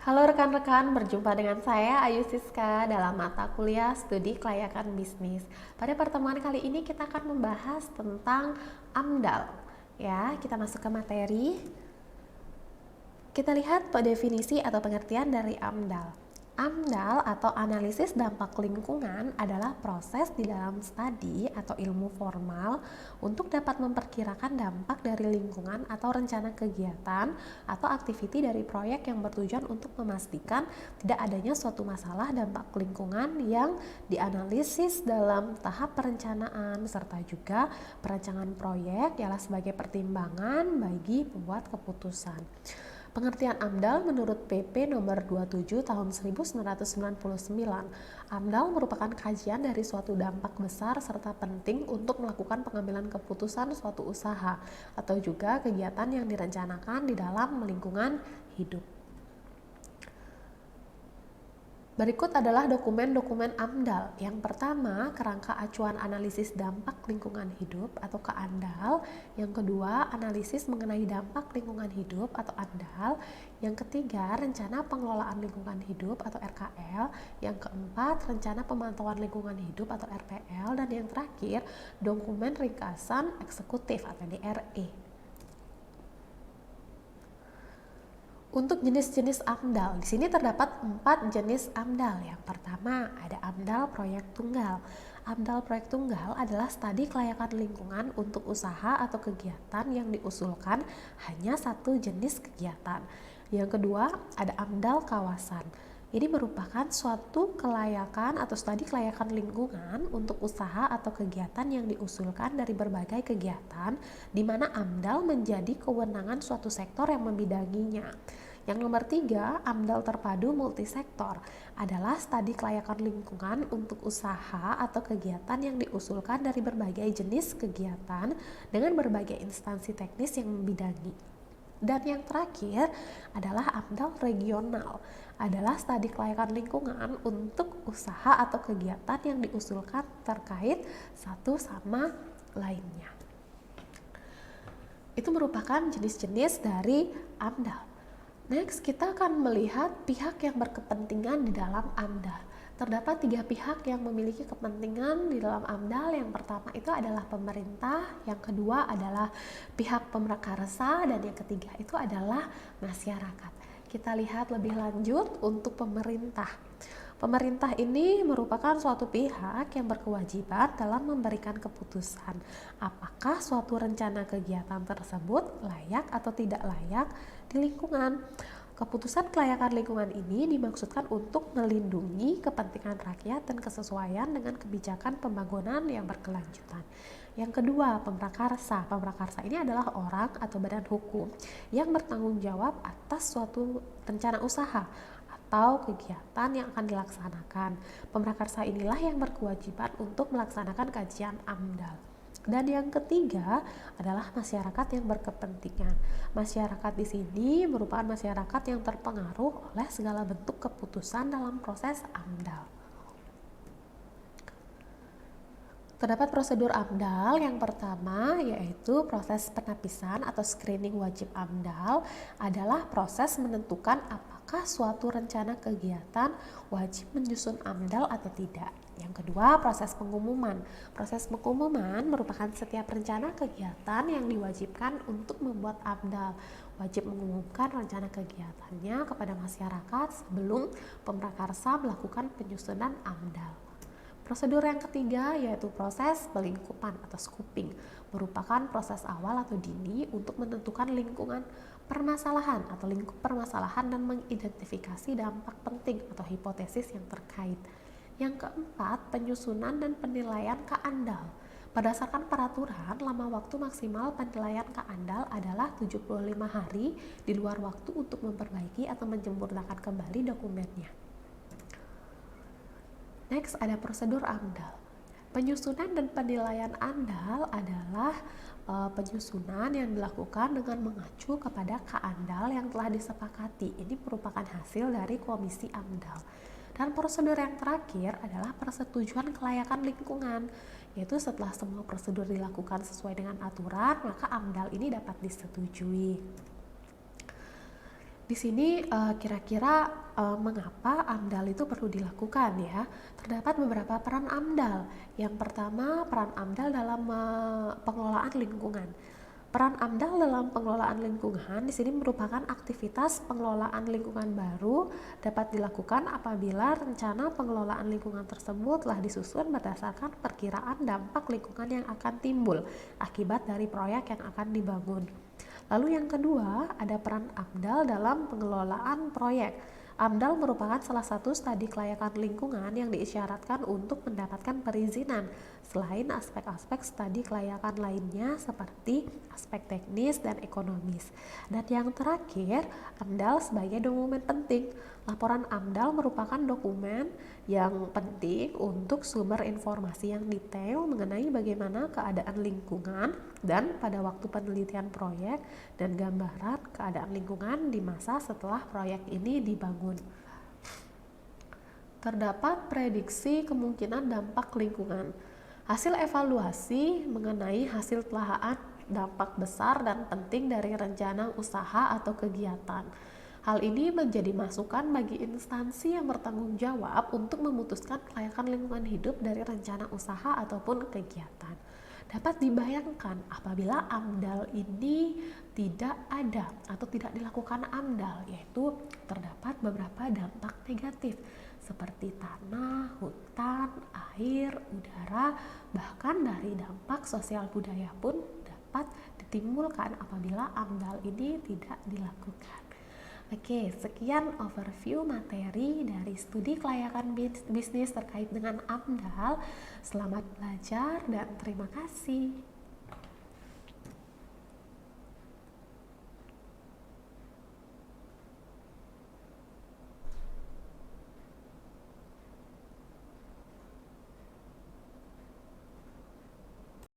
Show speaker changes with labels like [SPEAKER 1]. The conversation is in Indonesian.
[SPEAKER 1] Halo rekan-rekan, berjumpa dengan saya Ayu Siska dalam mata kuliah Studi Kelayakan Bisnis. Pada pertemuan kali ini kita akan membahas tentang AMDAL. Ya, kita masuk ke materi. Kita lihat definisi atau pengertian dari AMDAL. AMDAL atau analisis dampak lingkungan adalah proses di dalam studi atau ilmu formal untuk dapat memperkirakan dampak dari lingkungan atau rencana kegiatan atau aktiviti dari proyek yang bertujuan untuk memastikan tidak adanya suatu masalah dampak lingkungan yang dianalisis dalam tahap perencanaan serta juga perancangan proyek ialah sebagai pertimbangan bagi pembuat keputusan. Pengertian AMDAL menurut PP nomor 27 tahun 1999. AMDAL merupakan kajian dari suatu dampak besar serta penting untuk melakukan pengambilan keputusan suatu usaha atau juga kegiatan yang direncanakan di dalam lingkungan hidup. Berikut adalah dokumen-dokumen AMDAL. Yang pertama, kerangka acuan analisis dampak lingkungan hidup atau KANDAL. Yang kedua, analisis mengenai dampak lingkungan hidup atau ANDAL. Yang ketiga, rencana pengelolaan lingkungan hidup atau RKL. Yang keempat, rencana pemantauan lingkungan hidup atau RPL. Dan yang terakhir, dokumen ringkasan eksekutif atau DRE. Untuk jenis-jenis AMDAL, di sini terdapat 4 jenis AMDAL. Yang pertama, ada AMDAL proyek tunggal. AMDAL proyek tunggal adalah studi kelayakan lingkungan untuk usaha atau kegiatan yang diusulkan hanya satu jenis kegiatan. Yang kedua, ada AMDAL kawasan. Ini merupakan suatu kelayakan atau studi kelayakan lingkungan untuk usaha atau kegiatan yang diusulkan dari berbagai kegiatan, di mana AMDAL menjadi kewenangan suatu sektor yang membidanginya. Yang nomor 3, AMDAL terpadu multisektor adalah studi kelayakan lingkungan untuk usaha atau kegiatan yang diusulkan dari berbagai jenis kegiatan dengan berbagai instansi teknis yang membidangi. Dan yang terakhir adalah AMDAL regional, adalah studi kelayakan lingkungan untuk usaha atau kegiatan yang diusulkan terkait satu sama lainnya. Itu merupakan jenis-jenis dari AMDAL. Next, kita akan melihat pihak yang berkepentingan di dalam AMDAL. Terdapat 3 pihak yang memiliki kepentingan di dalam AMDAL. Yang pertama itu adalah pemerintah, yang kedua adalah pihak pemrakarsa, dan yang ketiga itu adalah masyarakat. Kita lihat lebih lanjut untuk pemerintah. Pemerintah ini merupakan suatu pihak yang berkewajiban dalam memberikan keputusan apakah suatu rencana kegiatan tersebut layak atau tidak layak di lingkungan. Keputusan kelayakan lingkungan ini dimaksudkan untuk melindungi kepentingan rakyat dan kesesuaian dengan kebijakan pembangunan yang berkelanjutan. Yang kedua, pemrakarsa. Pemrakarsa ini adalah orang atau badan hukum yang bertanggung jawab atas suatu rencana usaha atau kegiatan yang akan dilaksanakan. Pemrakarsa inilah yang berkewajiban untuk melaksanakan kajian AMDAL. Dan yang ketiga adalah masyarakat yang berkepentingan. Masyarakat di sini merupakan masyarakat yang terpengaruh oleh segala bentuk keputusan dalam proses AMDAL. Terdapat prosedur AMDAL. Yang pertama yaitu proses penapisan atau screening wajib AMDAL adalah proses menentukan apakah suatu rencana kegiatan wajib menyusun AMDAL atau tidak. Yang kedua, proses pengumuman. Proses pengumuman merupakan setiap rencana kegiatan yang diwajibkan untuk membuat AMDAL. Wajib mengumumkan rencana kegiatannya kepada masyarakat sebelum pemrakarsa melakukan penyusunan AMDAL. Prosedur yang ketiga yaitu proses pelingkupan atau scoping, merupakan proses awal atau dini untuk menentukan lingkungan permasalahan atau lingkup permasalahan dan mengidentifikasi dampak penting atau hipotesis yang terkait. Yang keempat, penyusunan dan penilaian KANDAL. Berdasarkan peraturan, lama waktu maksimal penilaian KANDAL adalah 75 hari di luar waktu untuk memperbaiki atau menyempurnakan kembali dokumennya. Next, ada prosedur AMDAL. Penyusunan dan penilaian AMDAL adalah penyusunan yang dilakukan dengan mengacu kepada KANDAL yang telah disepakati. Ini merupakan hasil dari komisi AMDAL. Dan prosedur yang terakhir adalah persetujuan kelayakan lingkungan, yaitu setelah semua prosedur dilakukan sesuai dengan aturan, maka AMDAL ini dapat disetujui. Di sini kira-kira mengapa AMDAL itu perlu dilakukan ya? Terdapat beberapa peran AMDAL. Yang pertama, peran AMDAL dalam pengelolaan lingkungan. Peran AMDAL dalam pengelolaan lingkungan di sini merupakan aktivitas pengelolaan lingkungan baru dapat dilakukan apabila rencana pengelolaan lingkungan tersebut telah disusun berdasarkan perkiraan dampak lingkungan yang akan timbul akibat dari proyek yang akan dibangun. Lalu yang kedua, ada peran AMDAL dalam pengelolaan proyek. AMDAL merupakan salah satu studi kelayakan lingkungan yang diisyaratkan untuk mendapatkan perizinan, selain aspek-aspek studi kelayakan lainnya seperti aspek teknis dan ekonomis. Dan yang terakhir, AMDAL sebagai dokumen penting. Laporan AMDAL merupakan dokumen yang penting untuk sumber informasi yang detail mengenai bagaimana keadaan lingkungan dan pada waktu penelitian proyek dan gambaran keadaan lingkungan di masa setelah proyek ini dibangun. Terdapat prediksi kemungkinan dampak lingkungan. Hasil evaluasi mengenai hasil telaah dampak besar dan penting dari rencana usaha atau kegiatan. Hal ini menjadi masukan bagi instansi yang bertanggung jawab untuk memutuskan kelayakan lingkungan hidup dari rencana usaha ataupun kegiatan. Dapat dibayangkan apabila AMDAL ini tidak ada atau tidak dilakukan AMDAL, yaitu terdapat beberapa dampak negatif seperti tanah, hutan, air, udara, bahkan dari dampak sosial budaya pun dapat ditimbulkan apabila AMDAL ini tidak dilakukan. Oke, sekian overview materi dari studi kelayakan bisnis terkait dengan AMDAL. Selamat belajar dan terima kasih.